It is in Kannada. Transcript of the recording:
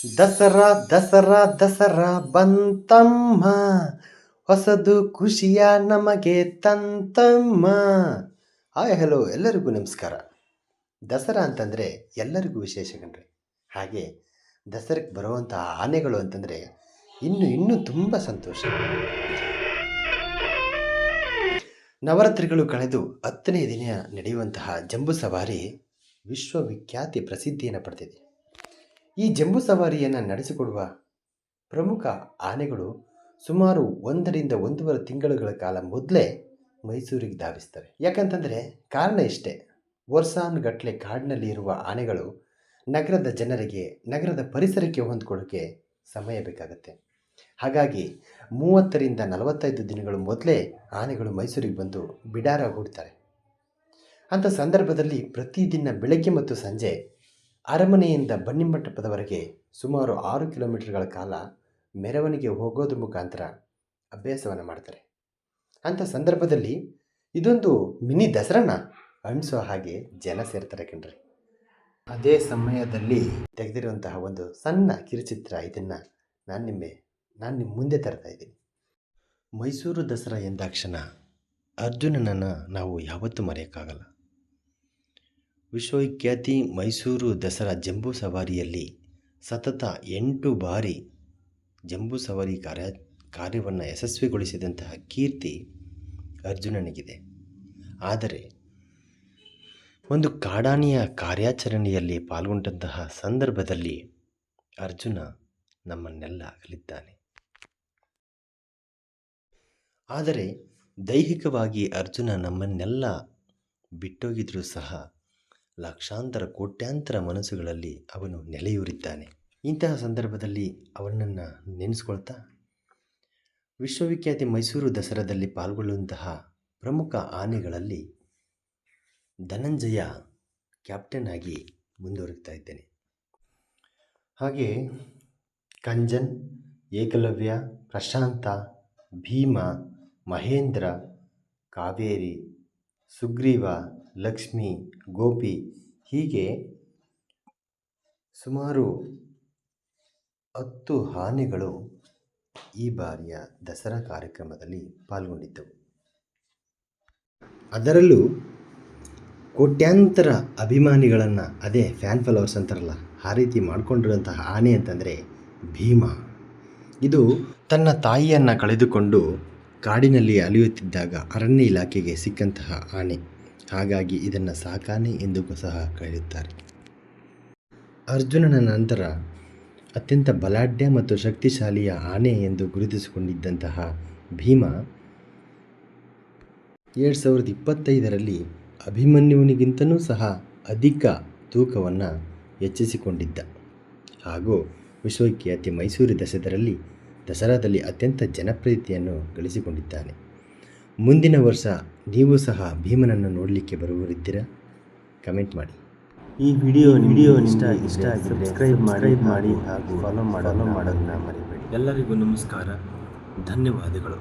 ದಸರಾ ದಸರಾ ದಸರಾ ಬಂತಮ್ಮ, ಹೊಸದು ಖುಷಿಯ ನಮಗೆ ತಂತಮ್ಮ. ಹಾಯ್ ಹಲೋ ಎಲ್ಲರಿಗೂ ನಮಸ್ಕಾರ. ದಸರಾ ಅಂತಂದರೆ ಎಲ್ಲರಿಗೂ ವಿಶೇಷ ಕಣ್ರಿ. ಹಾಗೆ ದಸರಕ್ಕೆ ಬರುವಂತಹ ಆನೆಗಳು ಅಂತಂದರೆ ಇನ್ನೂ ತುಂಬ ಸಂತೋಷ. ನವರಾತ್ರಿಗಳು ಕಳೆದು 10ನೇ ದಿನ ನಡೆಯುವಂತಹ ಜಂಬೂ ಸವಾರಿ ವಿಶ್ವವಿಖ್ಯಾತಿ ಪ್ರಸಿದ್ಧಿಯನ್ನು ಪಡೆದಿದೆ. ಈ ಜಂಬೂ ಸವಾರಿಯನ್ನು ನಡೆಸಿಕೊಡುವ ಪ್ರಮುಖ ಆನೆಗಳು ಸುಮಾರು 1ರಿಂದ 1.5 ತಿಂಗಳುಗಳ ಕಾಲ ಮೊದಲೇ ಮೈಸೂರಿಗೆ ಧಾವಿಸ್ತವೆ. ಯಾಕಂತಂದರೆ ಕಾರಣ ಇಷ್ಟೇ, ವರ್ಷಾನುಗಟ್ಟಲೆ ಕಾಡಿನಲ್ಲಿ ಇರುವ ಆನೆಗಳು ನಗರದ ಜನರಿಗೆ, ನಗರದ ಪರಿಸರಕ್ಕೆ ಹೊಂದ್ಕೊಳ್ಳೋಕ್ಕೆ ಸಮಯ ಬೇಕಾಗುತ್ತೆ. ಹಾಗಾಗಿ 30ರಿಂದ 45 ದಿನಗಳು ಮೊದಲೇ ಆನೆಗಳು ಮೈಸೂರಿಗೆ ಬಂದು ಬಿಡಾರ ಹೂಡ್ತಾರೆ. ಅಂಥ ಸಂದರ್ಭದಲ್ಲಿ ಪ್ರತಿದಿನ ಬೆಳಗ್ಗೆ ಮತ್ತು ಸಂಜೆ ಅರಮನೆಯಿಂದ ಬನ್ನಿಮಂಟಪದವರೆಗೆ ಸುಮಾರು 6 ಕಿಲೋಮೀಟರ್ಗಳ ಕಾಲ ಮೆರವಣಿಗೆ ಹೋಗೋದ್ರ ಮುಖಾಂತರ ಅಭ್ಯಾಸವನ್ನು ಮಾಡ್ತಾರೆ. ಅಂಥ ಸಂದರ್ಭದಲ್ಲಿ ಇದೊಂದು ಮಿನಿ ದಸರಾನ ಅಣಿಸೋ ಹಾಗೆ ಜನ ಸೇರ್ತಾರೆ ಕಣ್ರಿ. ಅದೇ ಸಮಯದಲ್ಲಿ ತೆಗೆದಿರುವಂತಹ ಒಂದು ಸಣ್ಣ ಕಿರುಚಿತ್ರ, ಇದನ್ನು ನಾನು ನಿಮ್ಮ ಮುಂದೆ ತರ್ತಾ ಇದ್ದೀನಿ. ಮೈಸೂರು ದಸರಾ ಎಂದಾಕ್ಷಣ ಅರ್ಜುನನನ್ನು ನಾವು ಯಾವತ್ತೂ ಮರೆಯೋಕ್ಕಾಗಲ್ಲ. ವಿಶ್ವವಿಖ್ಯಾತಿ ಮೈಸೂರು ದಸರಾ ಜಂಬೂ ಸವಾರಿಯಲ್ಲಿ ಸತತ 8 ಬಾರಿ ಜಂಬೂ ಸವಾರಿ ಕಾರ್ಯವನ್ನು ಯಶಸ್ವಿಗೊಳಿಸಿದಂತಹ ಕೀರ್ತಿ ಅರ್ಜುನನಿಗಿದೆ. ಆದರೆ ಒಂದು ಕಾಡಾನೆಯ ಕಾರ್ಯಾಚರಣೆಯಲ್ಲಿ ಪಾಲ್ಗೊಂಡಂತಹ ಸಂದರ್ಭದಲ್ಲಿ ಅರ್ಜುನ ನಮ್ಮನ್ನೆಲ್ಲ ಅಗಲಿದ್ದಾನೆ. ಆದರೆ ದೈಹಿಕವಾಗಿ ಅರ್ಜುನ ನಮ್ಮನ್ನೆಲ್ಲ ಬಿಟ್ಟೋಗಿದ್ರೂ ಸಹ ಲಕ್ಷಾಂತರ ಕೋಟ್ಯಾಂತರ ಮನಸ್ಸುಗಳಲ್ಲಿ ಅವನು ನೆಲೆಯೂರಿದ್ದಾನೆ. ಇಂತಹ ಸಂದರ್ಭದಲ್ಲಿ ಅವನನ್ನು ನೆನೆಸ್ಕೊಳ್ತಾ ವಿಶ್ವವಿಖ್ಯಾತಿ ಮೈಸೂರು ದಸರಾದಲ್ಲಿ ಪಾಲ್ಗೊಳ್ಳುವಂತಹ ಪ್ರಮುಖ ಆನೆಗಳಲ್ಲಿ ಧನಂಜಯ ಕ್ಯಾಪ್ಟನ್ ಆಗಿ ಮುಂದುವರಿತಾ ಇದ್ದೇನೆ. ಹಾಗೆ ಕಂಜನ್, ಏಕಲವ್ಯ, ಪ್ರಶಾಂತ, ಭೀಮ, ಮಹೇಂದ್ರ, ಕಾವೇರಿ, ಸುಗ್ರೀವ, ಲಕ್ಷ್ಮಿ, ಗೋಪಿ ಹೀಗೆ ಸುಮಾರು 10 ಆನೆಗಳು ಈ ಬಾರಿಯ ದಸರಾ ಕಾರ್ಯಕ್ರಮದಲ್ಲಿ ಪಾಲ್ಗೊಂಡಿದ್ದವು. ಅದರಲ್ಲೂ ಕೋಟ್ಯಾಂತರ ಅಭಿಮಾನಿಗಳನ್ನು, ಅದೇ ಫ್ಯಾನ್ ಫಾಲೋವರ್ಸ್ ಅಂತಾರಲ್ಲ, ಆ ರೀತಿ ಮಾಡಿಕೊಂಡಿರುವಂತಹ ಆನೆ ಅಂತಂದರೆ ಭೀಮ. ಇದು ತನ್ನ ತಾಯಿಯನ್ನು ಕಳೆದುಕೊಂಡು ಕಾಡಿನಲ್ಲಿ ಅಲಿಯುತ್ತಿದ್ದಾಗ ಅರಣ್ಯ ಇಲಾಖೆಗೆ ಸಿಕ್ಕಂತಹ ಆನೆ. ಹಾಗಾಗಿ ಇದನ್ನು ಸಾಕಾನೆ ಎಂದು ಸಹ ಕರೆಯುತ್ತಾರೆ. ಅರ್ಜುನನ ನಂತರ ಅತ್ಯಂತ ಬಲಾಢ್ಯ ಮತ್ತು ಶಕ್ತಿಶಾಲಿಯ ಆನೆ ಎಂದು ಗುರುತಿಸಿಕೊಂಡಿದ್ದಂತಹ ಭೀಮ 2025ರಲ್ಲಿ ಅಭಿಮನ್ಯುವಿನಿಗಿಂತಲೂ ಸಹ ಅಧಿಕ ತೂಕವನ್ನು ಹೆಚ್ಚಿಸಿಕೊಂಡಿದ್ದ ಹಾಗೂ ವಿಶ್ವವಿಖ್ಯಾತಿ ಮೈಸೂರು ದಸರಾದಲ್ಲಿ ಅತ್ಯಂತ ಜನಪ್ರಿಯತೆಯನ್ನು ಗಳಿಸಿಕೊಂಡಿದ್ದಾನೆ. ಮುಂದಿನ ವರ್ಷ ನೀವು ಸಹ ಭೀಮನನ್ನು ನೋಡಲಿಕ್ಕೆ ಬರುವರಿದ್ದೀರಾ? ಕಮೆಂಟ್ ಮಾಡಿ. ಈ ವಿಡಿಯೋ ಇಷ್ಟ ಆಗಿದೆ ಸಬ್ಸ್ಕ್ರೈಬ್ ಮಾಡಿ ಹಾಗೂ ಫಾಲೋ ಮಾಡೋದನ್ನ ಮರಿಬೇಡಿ. ಎಲ್ಲರಿಗೂ ನಮಸ್ಕಾರ, ಧನ್ಯವಾದಗಳು.